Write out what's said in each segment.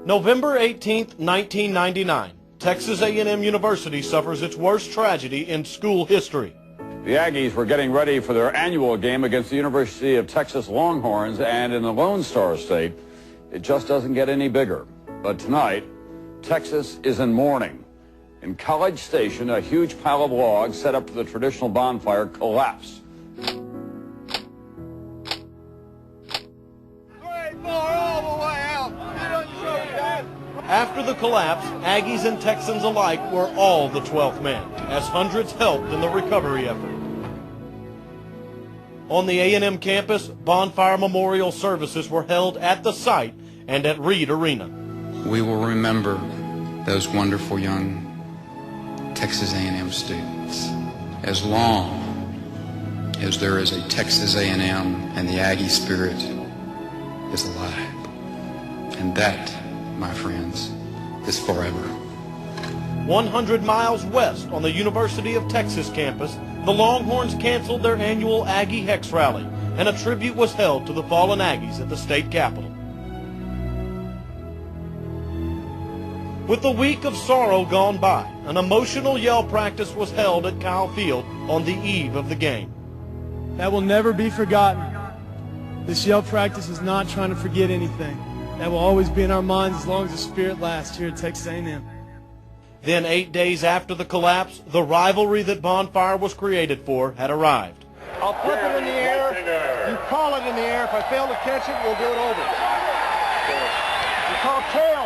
November 18, 1999, Texas A&M University suffers its worst tragedy in school history. The Aggies were getting ready for their annual game against the University of Texas Longhorns, and in the Lone Star State, it just doesn't get any bigger. But tonight, Texas is in mourning. In College Station, a huge pile of logs set up for the traditional bonfire collapse. After the collapse, Aggies and Texans alike were all the 12th man, as hundreds helped in the recovery effort. On the A&M campus, bonfire memorial services were held at the site and at Reed Arena. We will remember those wonderful young Texas A&M students as long as there is a Texas A&M and the Aggie spirit is alive. And that, my friends, is forever. 100 miles west on the University of Texas campus, the Longhorns canceled their annual Aggie Hex Rally, and a tribute was held to the fallen Aggies at the state capitol. With the week of sorrow gone by, an emotional yell practice was held at Kyle Field on the eve of the game. That will never be forgotten. This yell practice is not trying to forget anything. That will always be in our minds as long as the spirit lasts here at Texas A&M. Then 8 days after the collapse, the rivalry that Bonfire was created for had arrived. I'll flip it in the air. You call it in the air. If I fail to catch it, we'll do it over. You call tail.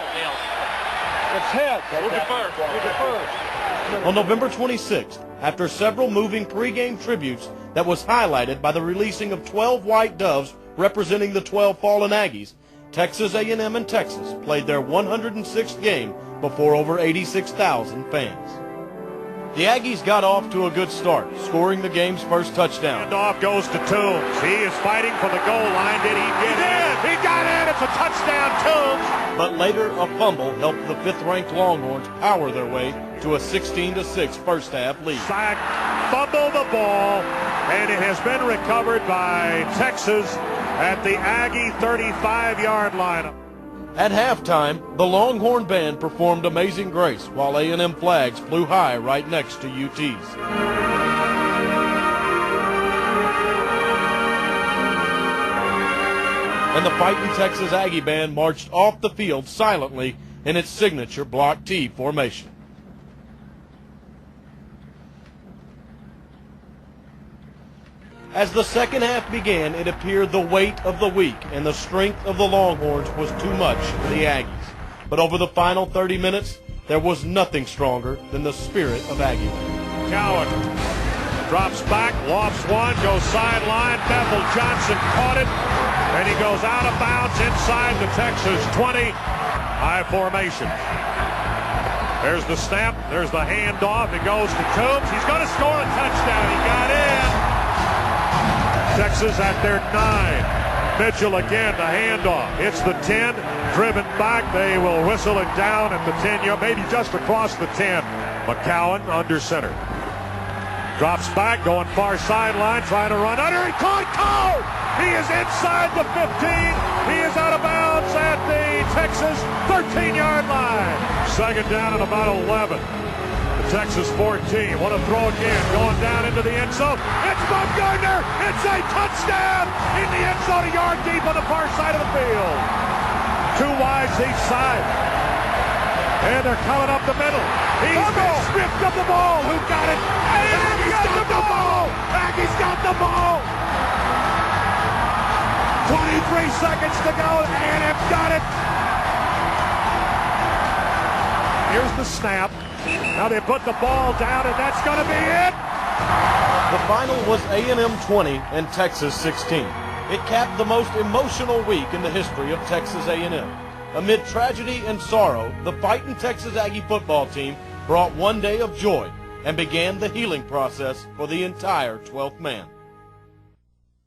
It's head. We'll defer. On November 26th, after several moving pregame tributes that was highlighted by the releasing of 12 white doves representing the 12 fallen Aggies, Texas A&M and Texas played their 106th game before over 86,000 fans. The Aggies got off to a good start, scoring the game's first touchdown. Handoff goes to Toombs. He is fighting for the goal line. Did he get in? He got in. It's a touchdown, Toombs. But later, a fumble helped the 5th-ranked Longhorns power their way to a 16-6 first-half lead. Sack, fumble the ball, and it has been recovered by Texas at the Aggie 35-yard line. At halftime, the Longhorn band performed Amazing Grace while A&M flags flew high right next to UT's. And the Fightin' Texas Aggie band marched off the field silently in its signature Block T formation. As the second half began, it appeared the weight of the week and the strength of the Longhorns was too much for the Aggies. But over the final 30 minutes, there was nothing stronger than the spirit of Aggie. Cowan drops back, lofts one, goes sideline. Bethel Johnson caught it, and he goes out of bounds inside the Texas 20. High formation. There's the snap, there's the handoff. It goes to Toombs. He's going to score a touchdown. He got in. Texas at their 9. Mitchell again, the handoff. It's the 10, driven back. They will whistle it down at the 10-yard, maybe just across the 10. McCowan under center. Drops back, going far sideline, trying to run under. He caught Cole! He is inside the 15. He is out of bounds at the Texas 13-yard line. Second down and about 11. Texas 14, want to throw again, going down into the end zone. It's Bumgarner! It's a touchdown in the end zone, a yard deep on the far side of the field. 2 wides each side. And they're coming up the middle. He's been stripped of the ball. Who got it? Aggies got the ball! Aggies got the ball! 23 seconds to go, and A&M got it. Here's the snap. Now they put the ball down, and that's going to be it. The final was A&M 20 and Texas 16. It capped the most emotional week in the history of Texas A&M. Amid tragedy and sorrow, the Fightin' Texas Aggie football team brought one day of joy and began the healing process for the entire 12th man.